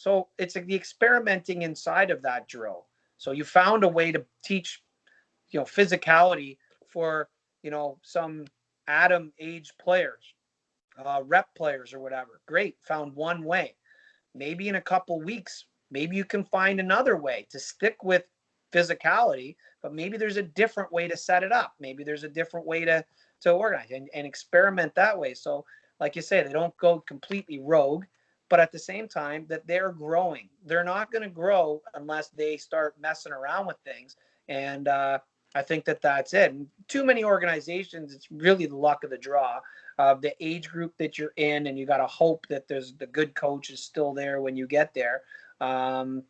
So it's like the experimenting inside of that drill. So you found a way to teach, physicality for, some atom age players, rep players or whatever. Great. Found one way. Maybe in a couple weeks, maybe you can find another way to stick with physicality, but maybe there's a different way to set it up. Maybe there's a different way to organize and experiment that way. So like you say, they don't go completely rogue, but at the same time that they're growing. They're not going to grow unless they start messing around with things. And I think that that's it. And too many organizations, it's really the luck of the draw. The age group that you're in, and you got to hope that there's the good coach is still there when you get there, and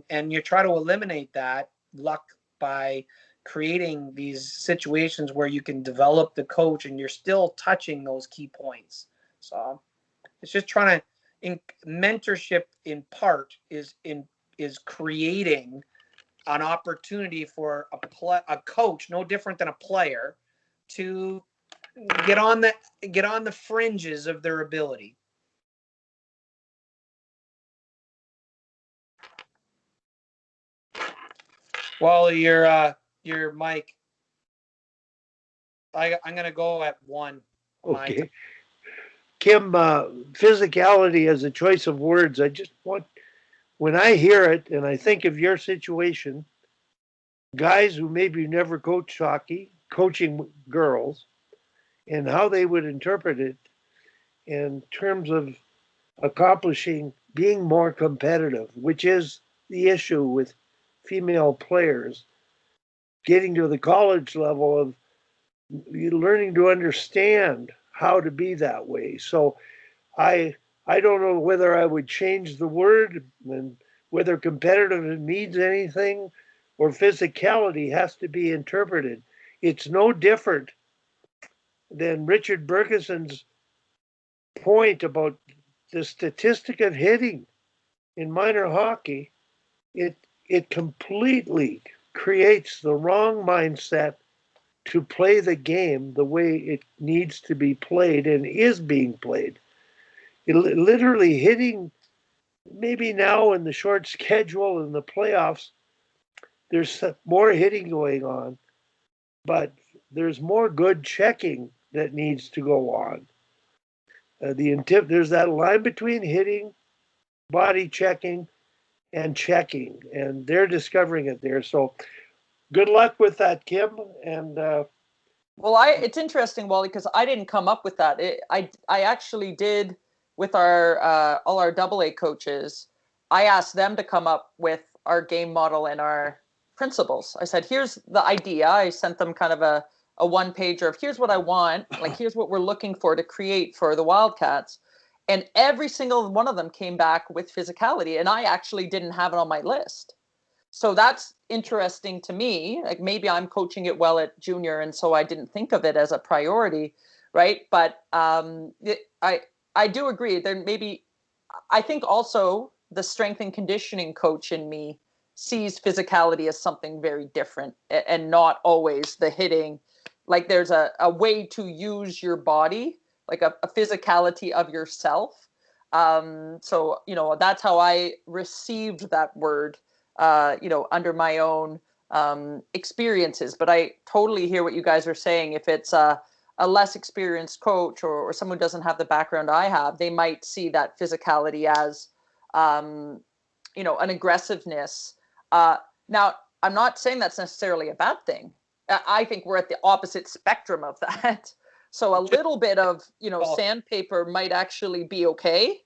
you try to eliminate that luck by creating these situations where you can develop the coach and you're still touching those key points. So it's just trying to mentorship in part is creating an opportunity for a coach, no different than a player, to get on the fringes of their ability. Well, your mic. I'm gonna go at 1. Okay. Kim, physicality as a choice of words. I just want, when I hear it and I think of your situation, guys who maybe never coached hockey, coaching girls, and how they would interpret it in terms of accomplishing being more competitive, which is the issue with female players, getting to the college level of learning to understand how to be that way. So I I don't know whether I would change the word and whether competitive means anything or physicality has to be interpreted. It's no different than Richard Bergeson's point about the statistic of hitting in minor hockey. It completely creates the wrong mindset to play the game the way it needs to be played and is being played. It literally hitting, maybe now in the short schedule in the playoffs, there's more hitting going on, but there's more good checking that needs to go on. There's that line between hitting, body checking, and checking, and they're discovering it there. So good luck with that, Kim. And well, it's interesting, Wally, because I didn't come up with that. I actually did with our all our AA coaches. I asked them to come up with our game model and our principles. I said, here's the idea. I sent them kind of a one pager of here's what I want, like here's what we're looking for to create for the Wildcats. And every single one of them came back with physicality. And I actually didn't have it on my list. So that's interesting to me. Like maybe I'm coaching it well at junior, and so I didn't think of it as a priority, right? But I do agree. There maybe I think also the strength and conditioning coach in me sees physicality as something very different and not always the hitting. Like there's a way to use your body, like a physicality of yourself. So that's how I received that word. Under my own experiences. But I totally hear what you guys are saying. If it's a less experienced coach or someone who doesn't have the background I have, they might see that physicality as, an aggressiveness. Now, I'm not saying that's necessarily a bad thing. I think we're at the opposite spectrum of that. So a little bit of, sandpaper might actually be okay.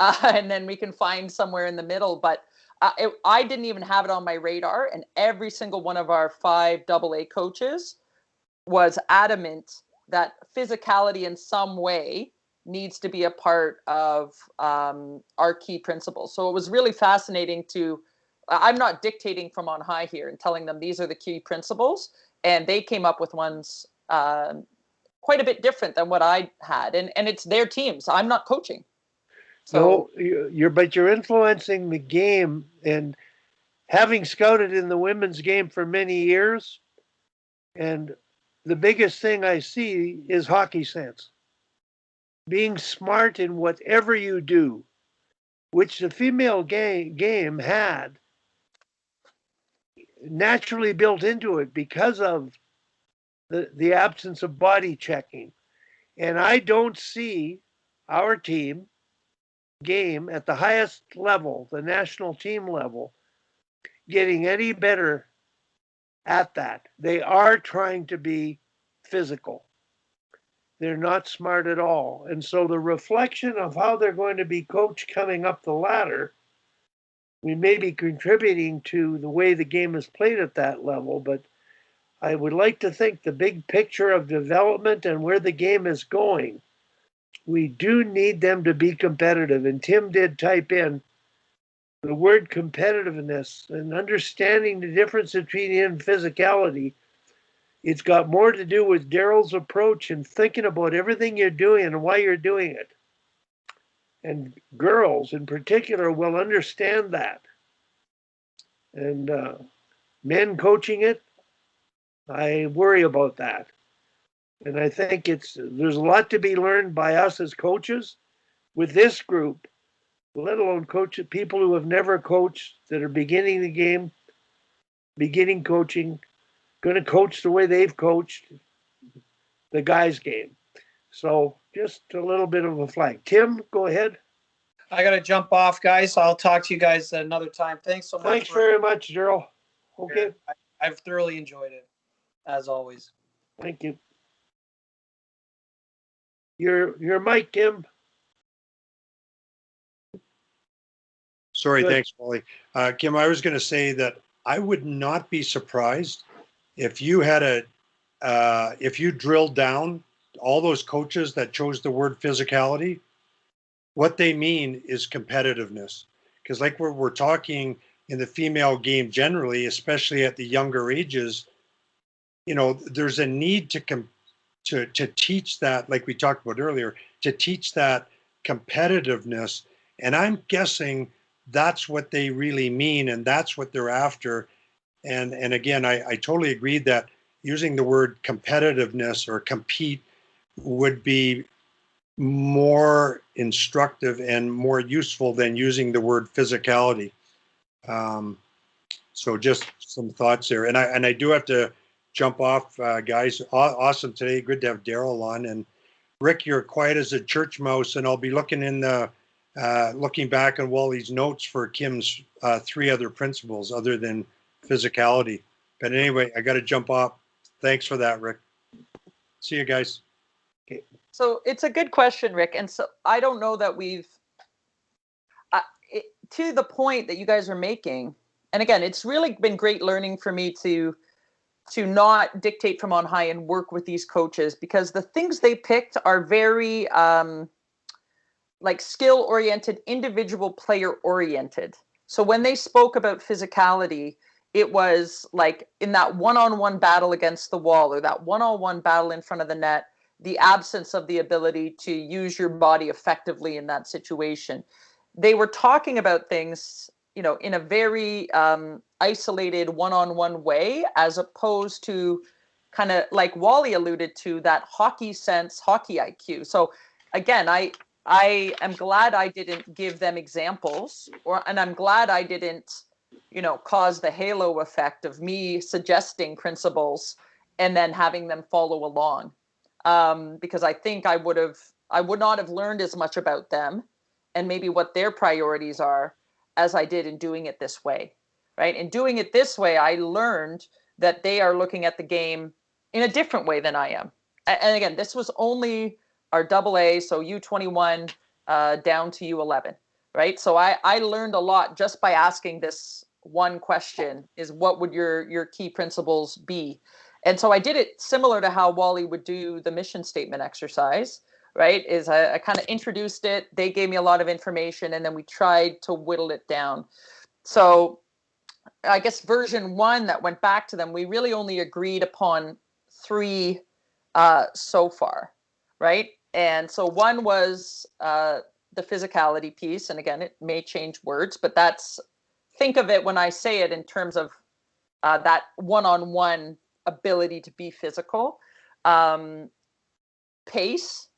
And then we can find somewhere in the middle. But I didn't even have it on my radar, and every single one of our 5 AA coaches was adamant that physicality in some way needs to be a part of our key principles. So it was really fascinating I'm not dictating from on high here and telling them these are the key principles, and they came up with ones quite a bit different than what I had, and it's their teams. I'm not coaching. So but you're influencing the game, and having scouted in the women's game for many years, and the biggest thing I see is hockey sense. Being smart in whatever you do. which the female game had naturally built into it because of the absence of body checking. And I don't see our team game at the highest level, the national team level, getting any better at that. They are trying to be physical. They're not smart at all. And so the reflection of how they're going to be coached coming up the ladder, we may be contributing to the way the game is played at that level, but I would like to think the big picture of development and where the game is going, we do need them to be competitive. And Tim did type in the word competitiveness and understanding the difference between it and physicality. It's got more to do with Daryl's approach and thinking about everything you're doing and why you're doing it. And girls in particular will understand that. And men coaching it, I worry about that. And I think there's a lot to be learned by us as coaches with this group, let alone people who have never coached, that are beginning the game, beginning coaching, going to coach the way they've coached the guys' game. So just a little bit of a flag. Tim, go ahead. I got to jump off, guys. I'll talk to you guys another time. Thanks so much. Thanks very much, Daryl. Okay. I've thoroughly enjoyed it, as always. Thank you. Your mic, Tim. Sorry, Good. thanks, Wally. Kim, I was going to say that I would not be surprised if you had if you drilled down all those coaches that chose the word physicality, what they mean is competitiveness. Because like we're talking in the female game generally, especially at the younger ages, there's a need to teach that, like we talked about earlier, to teach that competitiveness. And I'm guessing that's what they really mean, and that's what they're after. And again, I totally agree that using the word competitiveness or compete would be more instructive and more useful than using the word physicality. So just some thoughts there. And I do have to jump off, guys. Awesome today. Good to have Daryl on. And Rick, you're quiet as a church mouse, and I'll be looking looking back on Wally's notes for Kim's 3 other principles other than physicality. But anyway, I got to jump off. Thanks for that, Rick. See you guys. Okay. So it's a good question, Rick. And so I don't know that to the point that you guys are making. And again, it's really been great learning for me to not dictate from on high and work with these coaches, because the things they picked are very like skill oriented, individual player oriented. So when they spoke about physicality, it was like in that one-on-one battle against the wall, or that one-on-one battle in front of the net, the absence of the ability to use your body effectively in that situation. They were talking about things, in a very isolated one-on-one way, as opposed to kind of like Wally alluded to, that hockey sense, hockey IQ. So again, I am glad I didn't give them examples, and I'm glad I didn't, cause the halo effect of me suggesting principles and then having them follow along. Because I think I would not have learned as much about them and maybe what their priorities are as I did in doing it this way, right? In doing it this way, I learned that they are looking at the game in a different way than I am. And again, this was only our AA, so U21 down to U11, right? So I learned a lot just by asking this one question: is what would your key principles be? And so I did it similar to how Wally would do the mission statement exercise, right? Is I kind of introduced it, they gave me a lot of information, and then we tried to whittle it down. So I guess version 1 that went back to them, we really only agreed upon 3 so far, right? And so 1 was the physicality piece. And again, it may change words, but think of it when I say it in terms of that one-on-one ability to be physical. Pace,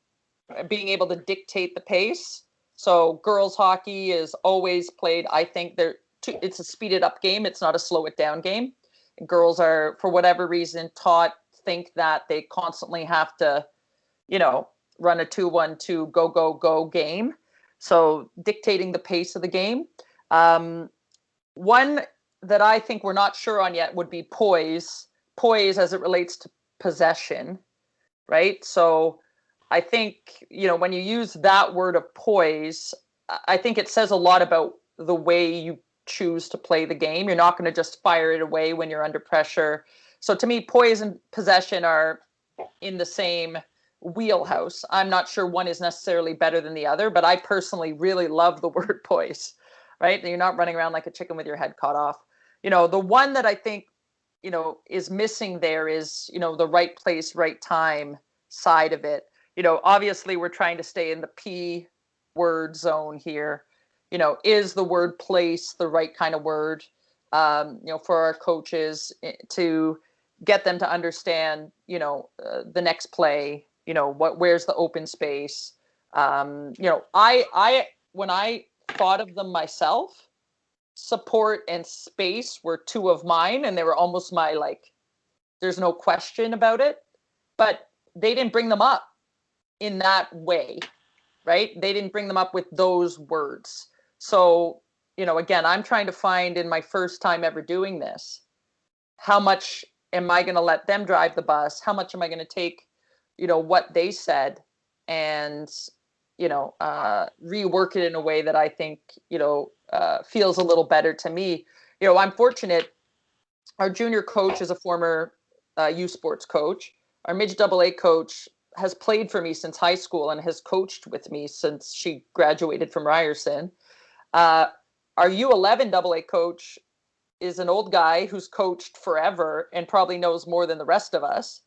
being able to dictate the pace. So girls hockey is always played. I think it's a speeded up game. It's not a slow it down game. Girls are, for whatever reason, think that they constantly have to, run a 2-1-2 go go go game. So dictating the pace of the game. One that I think we're not sure on yet would be poise. Poise as it relates to possession, right? So I think, when you use that word of poise, I think it says a lot about the way you choose to play the game. You're not going to just fire it away when you're under pressure. So to me, poise and possession are in the same wheelhouse. I'm not sure one is necessarily better than the other, but I personally really love the word poise, right? You're not running around like a chicken with your head cut off. The one that I think, is missing there is, the right place, right time side of it. Obviously we're trying to stay in the P word zone here. Is the word place the right kind of word, for our coaches to get them to understand, the next play, where's the open space. I when I thought of them myself, support and space were two of mine, and they were almost my, there's no question about it, but they didn't bring them up in that way, right? They didn't bring them up with those words. So, again, I'm trying to find, in my first time ever doing this, how much am I going to let them drive the bus? How much am I going to take, what they said and, rework it in a way that I think, feels a little better to me. I'm fortunate. Our junior coach is a former youth sports coach. Our midget AA coach has played for me since high school and has coached with me since she graduated from Ryerson. Our U11 AA coach is an old guy who's coached forever and probably knows more than the rest of us.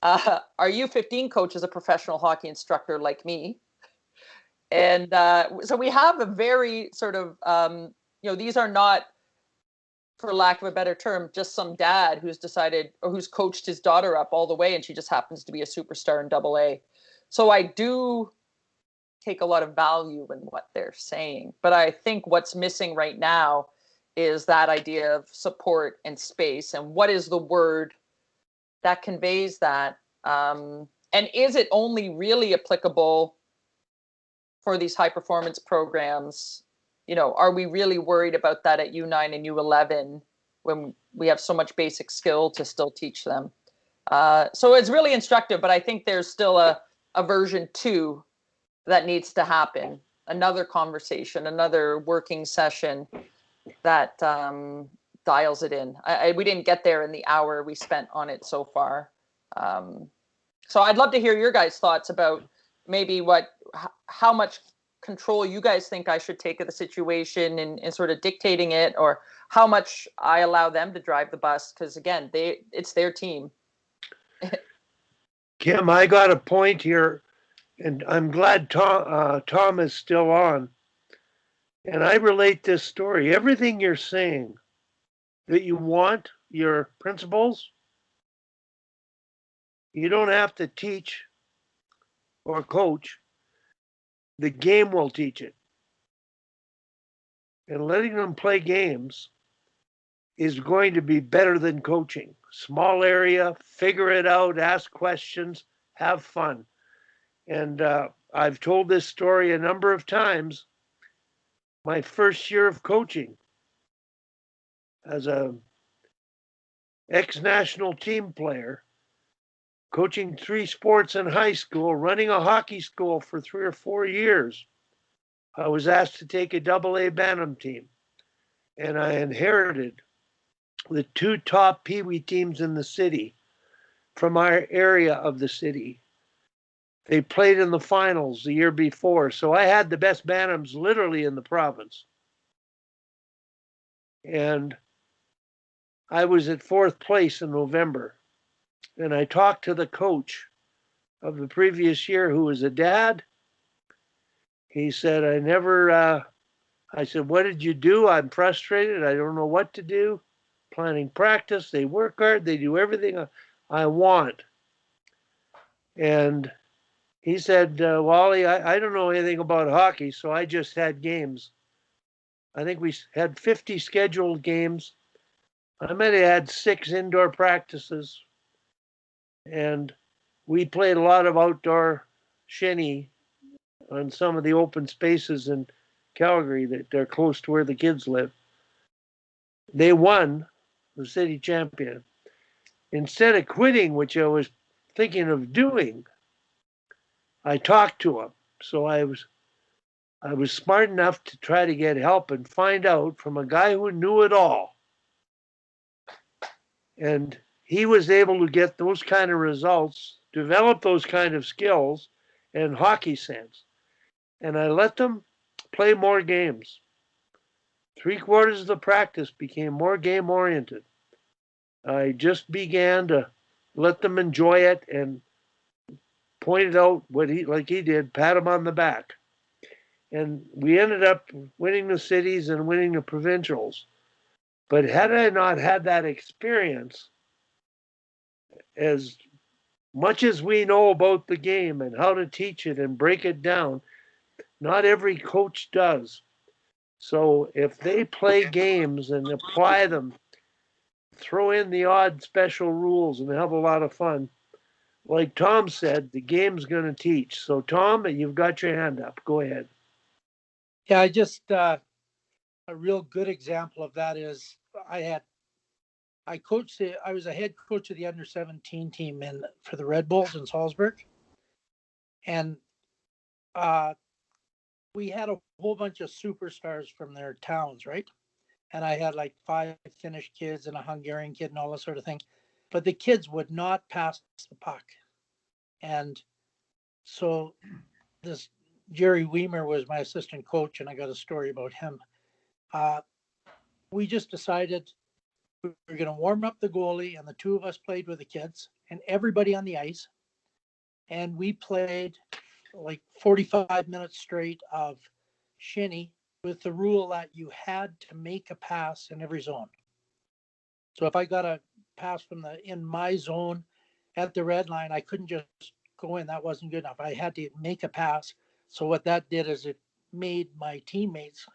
Our U15 coach is a professional hockey instructor like me. And so we have a very sort of, these are not, for lack of a better term, just some dad who's decided or who's coached his daughter up all the way and she just happens to be a superstar in AA. So I do take a lot of value in what they're saying. But I think what's missing right now is that idea of support and space, and what is the word that conveys that, and is it only really applicable for these high performance programs? Are we really worried about that at U9 and U11 when we have so much basic skill to still teach them? So it's really instructive, but I think there's still a version 2 that needs to happen, another conversation, another working session that dials it in. We didn't get there in the hour we spent on it so far. So I'd love to hear your guys' thoughts about maybe how much control you guys think I should take of the situation and sort of dictating it, or how much I allow them to drive the bus, because again, it's their team. Kim, I got a point here, and I'm glad Tom is still on. And I relate this story. Everything you're saying that you want your principals, you don't have to teach or coach. The game will teach it. And letting them play games is going to be better than coaching. Small area, figure it out, ask questions, have fun. And I've told this story a number of times. My first year of coaching as a ex-national team player, coaching 3 sports in high school, running a hockey school for 3 or 4 years, I was asked to take a AA Bantam team. And I inherited the 2 top Pee Wee teams in the city from our area of the city. They played in the finals the year before. So I had the best Bantams literally in the province. And I was at 4th place in November. And I talked to the coach of the previous year, who was a dad. He said, I said, what did you do? I'm frustrated. I don't know what to do. Planning practice. They work hard. They do everything I want. And he said, Wally, I don't know anything about hockey, so I just had games. I think we had 50 scheduled games. I might have had 6 indoor practices, and we played a lot of outdoor shinny on some of the open spaces in Calgary that they're close to where the kids live. They won the city champion. Instead of quitting, which I was thinking of doing, I talked to him. So I was smart enough to try to get help and find out from a guy who knew it all. And he was able to get those kind of results, develop those kind of skills and hockey sense. And I let them play more games. 3/4 of the practice became more game oriented. I just began to let them enjoy it and pointed out what like he did, pat him on the back. And we ended up winning the cities and winning the provincials. But had I not had that experience, as much as we know about the game and how to teach it and break it down, not every coach does. So if they play games and apply them, throw in the odd special rules and have a lot of fun, like Tom said, the game's going to teach. So Tom, you've got your hand up. Go ahead. Yeah, I just a real good example of that is I was a head coach of the under-17 team for the Red Bulls in Salzburg, and we had a whole bunch of superstars from their towns, right? And I had like 5 Finnish kids and a Hungarian kid and all that sort of thing, but the kids would not pass the puck, and so this Jerry Weimer was my assistant coach, and I got a story about him. We just decided we were going to warm up the goalie, and the 2 of us played with the kids and everybody on the ice. And we played like 45 minutes straight of shinny with the rule that you had to make a pass in every zone. So if I got a pass in my zone at the red line, I couldn't just go in. That wasn't good enough. I had to make a pass. So what that did is it made my teammates,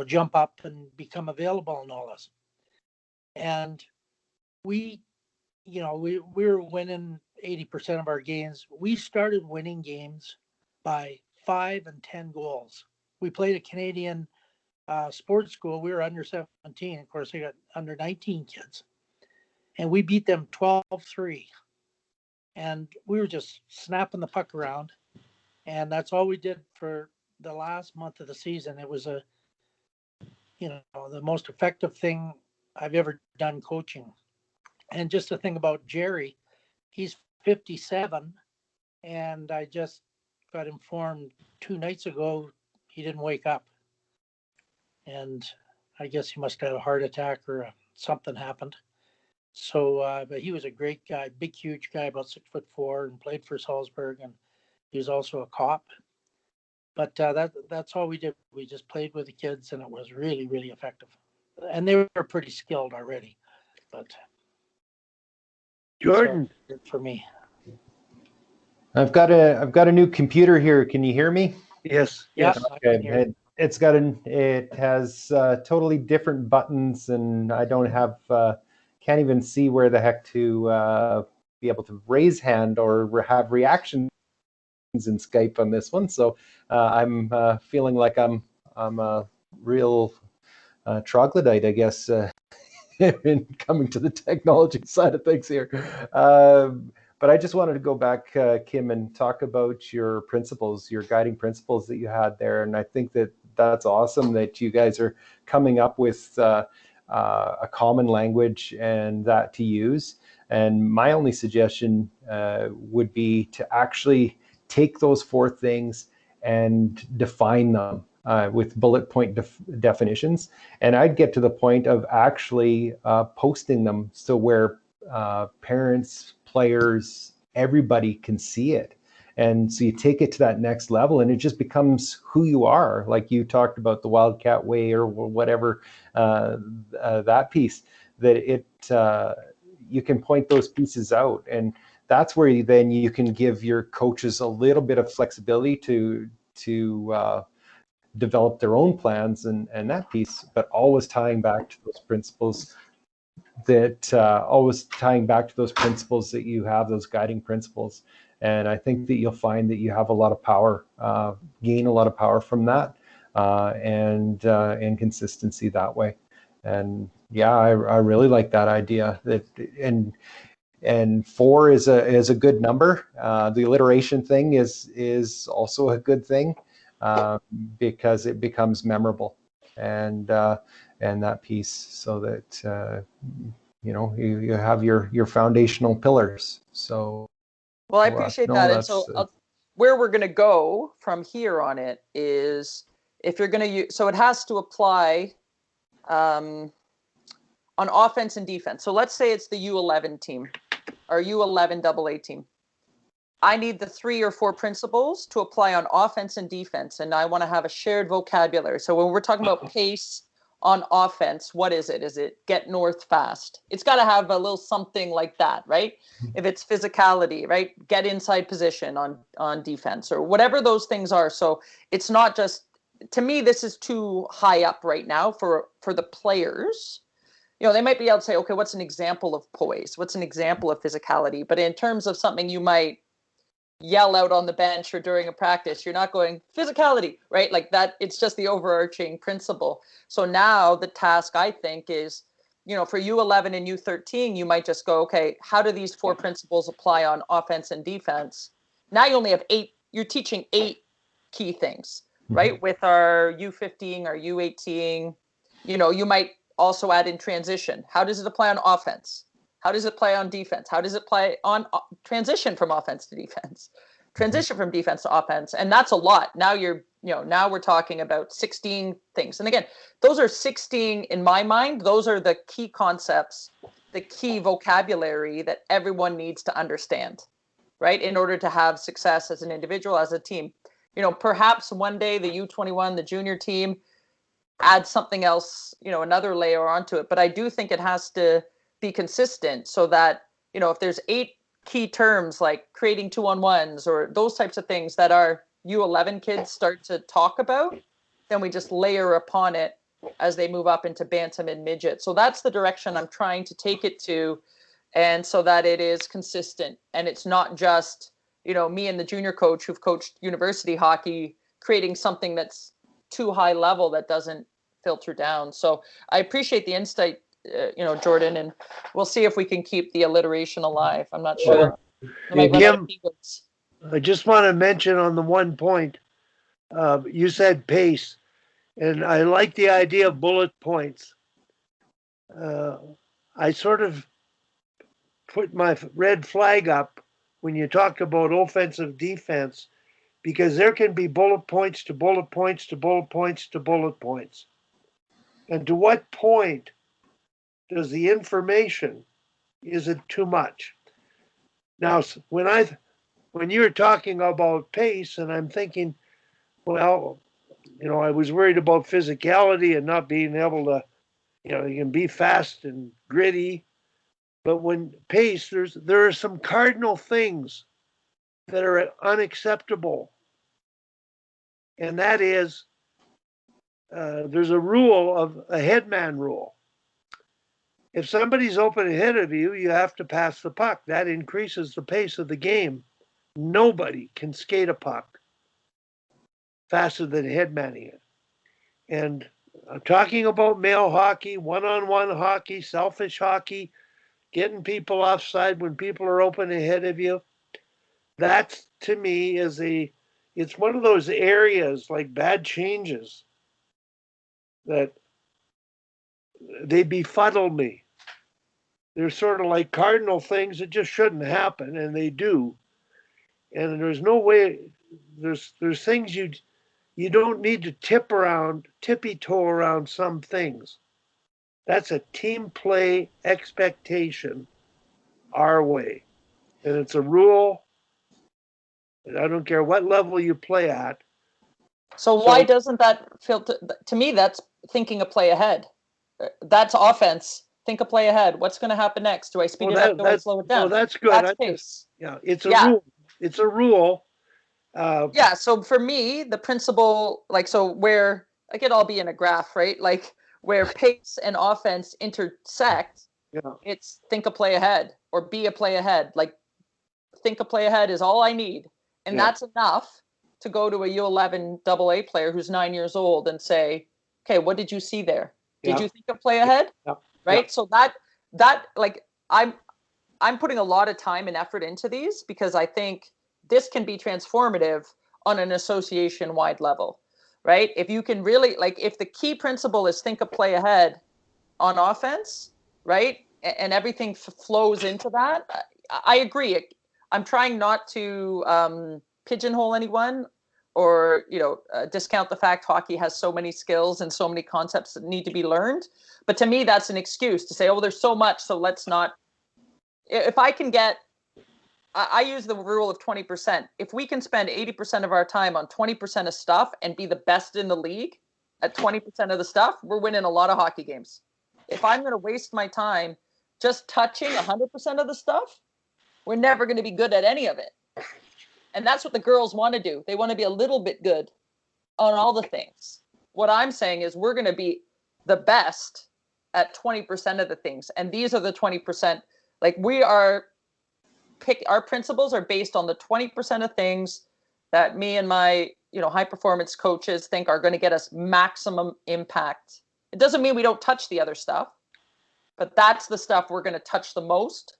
jump up and become available and all this. And we were winning 80% of our games. We started winning games by 5 and 10 goals. We played a Canadian sports school. We were under 17. Of course, they got under 19 kids. And we beat them 12-3. And we were just snapping the puck around. And that's all we did for the last month of the season. It was the most effective thing I've ever done coaching. And just to think about Jerry, he's 57, and I just got informed 2 nights ago he didn't wake up. And I guess he must have had a heart attack or something happened. So, but he was a great guy, big, huge guy, about 6'4", and played for Salzburg, and he was also a cop. But that's all we did. We just played with the kids, and it was really, really effective. And they were pretty skilled already, but Jordan. for me. I've got a new computer here. Can you hear me? Yes. Yeah. Yes. Okay. It has totally different buttons, and I don't have can't even see where the heck to be able to raise hand or have reactions in Skype on this one. So I'm feeling like I'm a real troglodyte, I guess, in coming to the technology side of things here. But I just wanted to go back, Kim, and talk about your principles, your guiding principles that you had there. And I think that that's awesome that you guys are coming up with a common language and that to use. And my only suggestion would be to actually take those 4 things and define them with bullet point definitions. And I'd get to the point of actually posting them so where parents, players, everybody can see it. And so you take it to that next level and it just becomes who you are. Like you talked about the Wildcat way or whatever, that piece, that you can point those pieces out. And that's where then you can give your coaches a little bit of flexibility to develop their own plans and that piece, but always tying back to those principles that you have, those guiding principles. And I think that you'll find that you have a lot of power, gain a lot of power from that, and consistency that way. And yeah, I really like that idea. And 4 is a good number. The alliteration thing is also a good thing, because it becomes memorable, and that piece, so that you have your foundational pillars. So Well, I appreciate no, that. And that's so where we're going to go from here on it is, if you're going to use, so it has to apply on offense and defense. So let's say it's the U11 team or U11 AA team. I need the 3 or 4 principles to apply on offense and defense, and I want to have a shared vocabulary. So when we're talking about pace on offense, what is it? Is it get north fast? It's got to have a little something like that, right? If it's physicality, right? Get inside position on defense, or whatever those things are. So it's not just, to me, this is too high up right now for the players. They might be able to say, okay, what's an example of poise? What's an example of physicality? But in terms of something you might yell out on the bench or during a practice, you're not going physicality, right? Like that, it's just the overarching principle. So now the task, I think, is, for U11 and U13, you might just go, okay, how do these 4 principles apply on offense and defense? Now you only have 8, you're teaching 8 key things, right? With our U15, our U18, you might also add in transition. How does it apply on offense? How does it play on defense? How does it play on transition from offense to defense? Transition from defense to offense. And that's a lot. Now now we're talking about 16 things. And again, those are 16 in my mind. Those are the key concepts, the key vocabulary that everyone needs to understand, right? In order to have success as an individual, as a team. Perhaps one day the U21, the junior team, add something else, another layer onto it. But I do think it has to be consistent, so that, if there's 8 key terms like creating 2-on-1s or those types of things that our U11 kids start to talk about, then we just layer upon it as they move up into bantam and midget. So that's the direction I'm trying to take it to, and so that it is consistent, and it's not just, me and the junior coach who've coached university hockey creating something that's too high level that doesn't filter down. So I appreciate the insight, Jordan, and we'll see if we can keep the alliteration alive. I'm not sure. Kim, I just want to mention on the one point, you said pace, and I like the idea of bullet points. I sort of put my red flag up when you talk about offensive defense, because there can be bullet points to bullet points to bullet points to bullet points. And to what point does the information, is it too much? Now, when you're talking about pace, and I'm thinking, well, I was worried about physicality and not being able to, you can be fast and gritty, but when pace, there are some cardinal things that are unacceptable. And that is, there's a rule of a headman rule. If somebody's open ahead of you, you have to pass the puck. That increases the pace of the game. Nobody can skate a puck faster than headmanning it. And I'm talking about male hockey, one-on-one hockey, selfish hockey, getting people offside when people are open ahead of you. That, to me, it's one of those areas like bad changes that they befuddle me. They're sort of like cardinal things that just shouldn't happen, and they do. And there's no way, there's things you don't need to tippy-toe around some things. That's a team play expectation our way. And it's a rule. And I don't care what level you play at. So why doesn't that filter? To me, that's thinking a play ahead. That's offense think a play ahead. What's going to happen next? Do I speed Oh, it up? Do I slow it down? that's good. That's pace. Yeah, it's a Yeah. rule. It's a rule. Yeah. So for me, the principle, like, so where, like, it'll all be in a graph, right? Like where pace and offense intersect, Yeah. it's think a play ahead or be a play ahead. Like think a play ahead is all I need. And Yeah. that's enough to go to a U11 AA player who's 9 years old and say, okay, what did you see there? Did Yeah. you think a play ahead? Yeah. Right. Yeah. So that like I'm putting a lot of time and effort into these because I think this can be transformative on an association wide level, right? If you can really, like, if the key principle is think a play ahead on offense, right? And everything flows into that. I agree. I'm trying not to pigeonhole anyone or, discount the fact hockey has so many skills and so many concepts that need to be learned. But to me, that's an excuse to say, oh, there's so much, so let's not. If I can get, I use the rule of 20%. If we can spend 80% of our time on 20% of stuff and be the best in the league at 20% of the stuff, we're winning a lot of hockey games. If I'm going to waste my time just touching 100% of the stuff, we're never going to be good at any of it. And that's what the girls want to do. They want to be a little bit good on all the things. What I'm saying is we're going to be the best at 20% of the things. And these are the 20%. Like our principles are based on the 20% of things that me and my, high performance coaches think are going to get us maximum impact. It doesn't mean we don't touch the other stuff, but that's the stuff we're going to touch the most.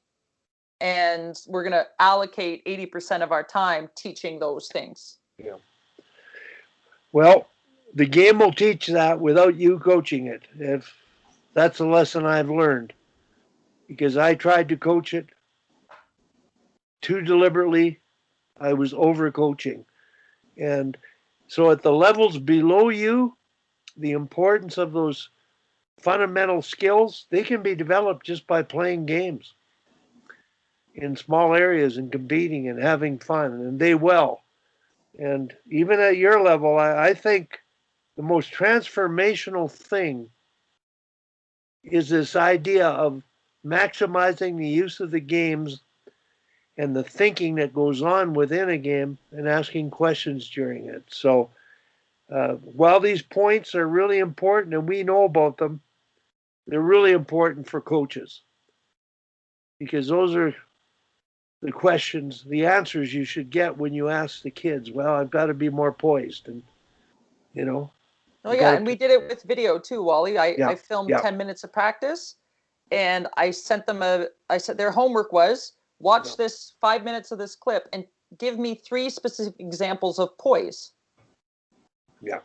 And we're going to allocate 80% of our time teaching those things. Yeah. Well, the game will teach that without you coaching it. If that's a lesson I've learned, because I tried to coach it too deliberately. I was overcoaching. And so at the levels below you, the importance of those fundamental skills, they can be developed just by playing games in small areas and competing and having fun, and they will. And even at your level, I think the most transformational thing is this idea of maximizing the use of the games and the thinking that goes on within a game and asking questions during it. So while these points are really important and we know about them, they're really important for coaches because those are the questions, the answers you should get when you ask the kids, well, I've got to be more poised. And, Oh, yeah. And we did it with video too, Wally. I filmed 10 minutes of practice and I sent them I said their homework was watch this 5 minutes of this clip and give me 3 specific examples of poise. Yeah.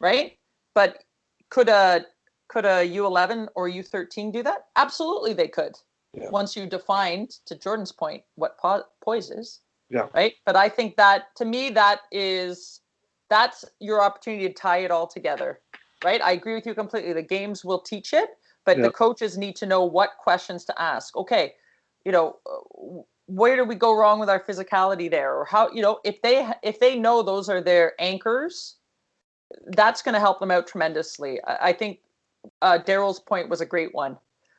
Right. But could a U11 or U13 do that? Absolutely, they could. Yeah. Once you defined, to Jordan's point, what poise is. Yeah. Right. But I think that to me, that's your opportunity to tie it all together. Right. I agree with you completely. The games will teach it, but the coaches need to know what questions to ask. Okay. Where do we go wrong with our physicality there? Or how, if they know those are their anchors, that's going to help them out tremendously. I think Daryl's point was a great one,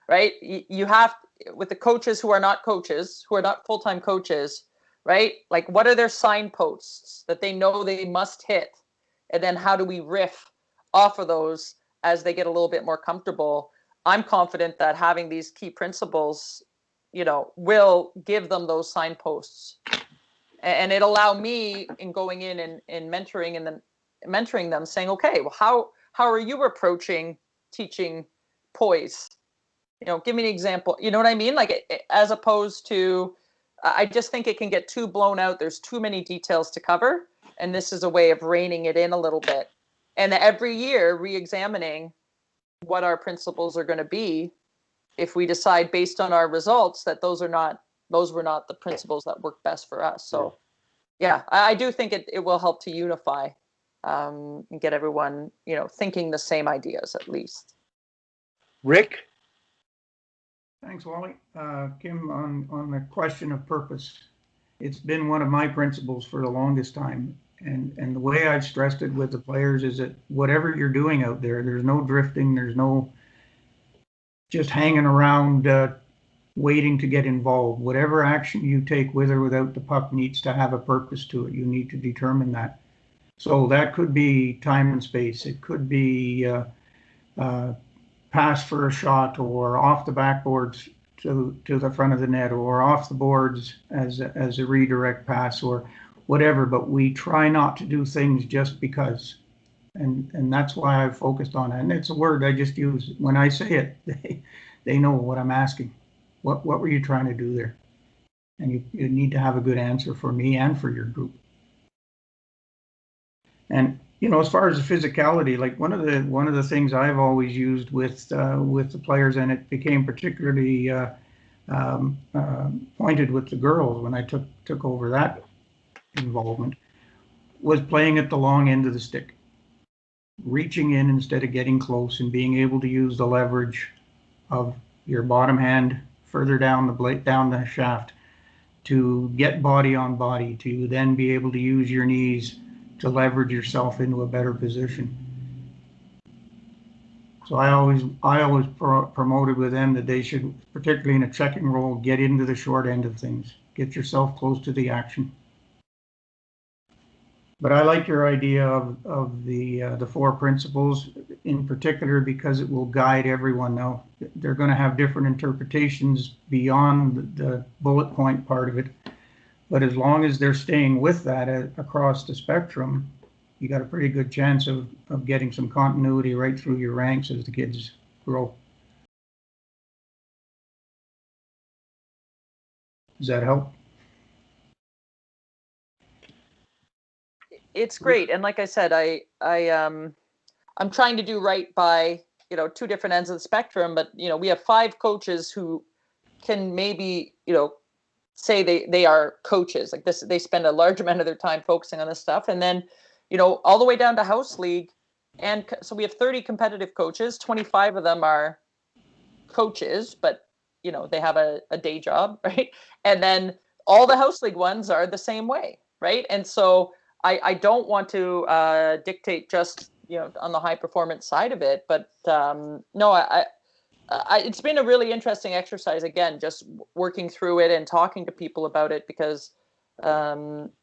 right? You have, with the coaches who are not full-time coaches, right? Like, what are their signposts that they know they must hit? And then how do we riff off of those as they get a little bit more comfortable? I'm confident that having these key principles, will give them those signposts. And it allow me in going in and mentoring and then mentoring them, saying, okay, well, how are you approaching teaching poise? Give me an example. You know what I mean? Like, as opposed to, I just think it can get too blown out. There's too many details to cover. And this is a way of reining it in a little bit. And every year re-examining what our principles are going to be if we decide based on our results that those were not the principles that work best for us. So yeah, I do think it will help to unify and get everyone, thinking the same ideas at least. Rick? Thanks, Wally. Kim, on the question of purpose, it's been one of my principles for the longest time. And the way I've stressed it with the players is that whatever you're doing out there, there's no drifting, there's no just hanging around waiting to get involved. Whatever action you take with or without the puck needs to have a purpose to it. You need to determine that. So that could be time and space. It could be pass for a shot, or off the backboards to the front of the net, or off the boards as a redirect pass, or whatever. But we try not to do things just because. And that's why I focused on it. And it's a word I just use. When I say it, they know what I'm asking. What were you trying to do there? And you need to have a good answer for me and for your group. And as far as the physicality, like one of the things I've always used with the players, and it became particularly pointed with the girls when I took over that involvement, was playing at the long end of the stick, reaching in instead of getting close, and being able to use the leverage of your bottom hand further down the shaft to get body on body, to then be able to use your knees to leverage yourself into a better position. So I always promoted with them that they should, particularly in a checking role, get into the short end of things, get yourself close to the action. But I like your idea of the 4 principles in particular, because it will guide everyone. Now, they're going to have different interpretations beyond the bullet point part of it. But as long as they're staying with that across the spectrum, you got a pretty good chance of getting some continuity right through your ranks as the kids grow. Does that help? It's great. And like I said, I'm trying to do right by, 2 different ends of the spectrum, but, we have 5 coaches who can maybe, say they are coaches like this. They spend a large amount of their time focusing on this stuff. And then, all the way down to house league. And so we have 30 competitive coaches. 25 of them are coaches, but, they have a day job, right? And then all the house league ones are the same way, right? And so I don't want to dictate just, on the high performance side of it, but no, it's been a really interesting exercise, again, just working through it and talking to people about it, because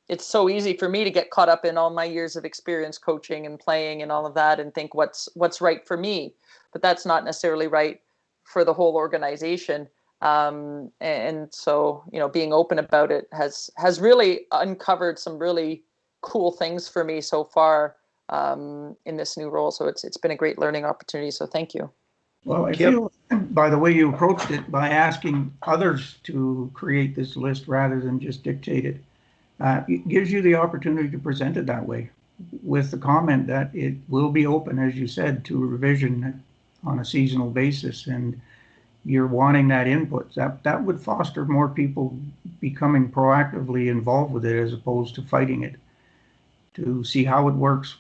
it's so easy for me to get caught up in all my years of experience coaching and playing and all of that and think what's right for me, but that's not necessarily right for the whole organization. And so, being open about it has really uncovered some really cool things for me so far in this new role. So it's been a great learning opportunity. So thank you. Well, I feel, by the way you approached it, by asking others to create this list rather than just dictate it, it gives you the opportunity to present it that way, with the comment that it will be open, as you said, to revision on a seasonal basis, and you're wanting that input. That would foster more people becoming proactively involved with it, as opposed to fighting it, to see how it works,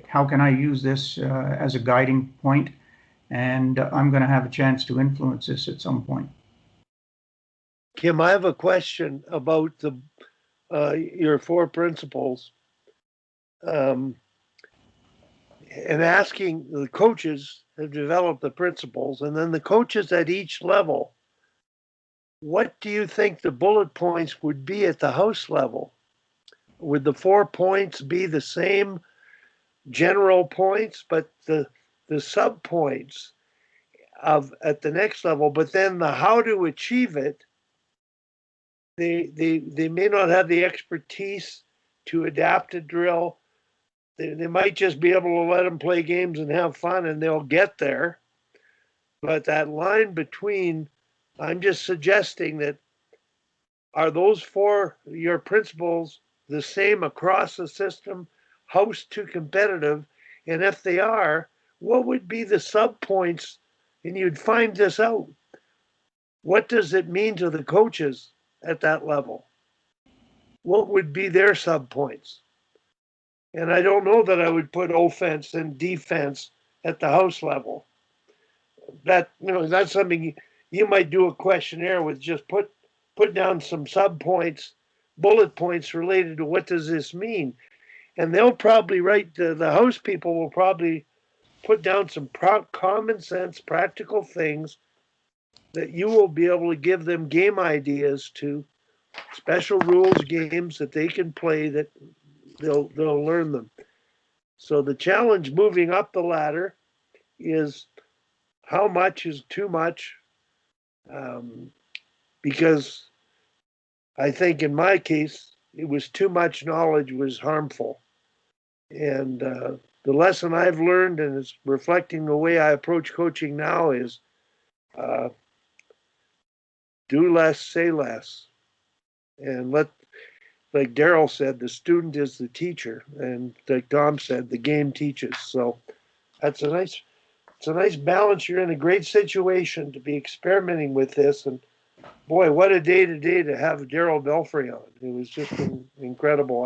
how can I use this as a guiding point, and I'm going to have a chance to influence this at some point. Kim, I have a question about your 4 principles, and asking the coaches have developed the principles, and then the coaches at each level, what do you think the bullet points would be at the house level? Would the 4 points be the same general points, but the sub points at the next level, but then the how to achieve it, they may not have the expertise to adapt a drill. They might just be able to let them play games and have fun, and they'll get there. But that line between, I'm just suggesting that, are those 4 your principles the same across the system, house to competitive? And if they are, what would be the sub points? And you'd find this out. What does it mean to the coaches at that level? What would be their sub points? And I don't know that I would put offense and defense at the house level. That's something you might do a questionnaire with. Just put down some sub points, bullet points related to what does this mean, and they'll probably write. The house people will probably put down some common sense, practical things that you will be able to give them game ideas to, special rules games that they can play that they'll learn them. So the challenge moving up the ladder is how much is too much, because I think in my case it was too much knowledge was harmful, and the lesson I've learned and is reflecting the way I approach coaching now is do less, say less, and like Daryl said, the student is the teacher, and like Tom said, the game teaches. So that's it's a nice balance. You're in a great situation to be experimenting with this, and boy, what a day to have Daryl Belfry on. It was just incredible.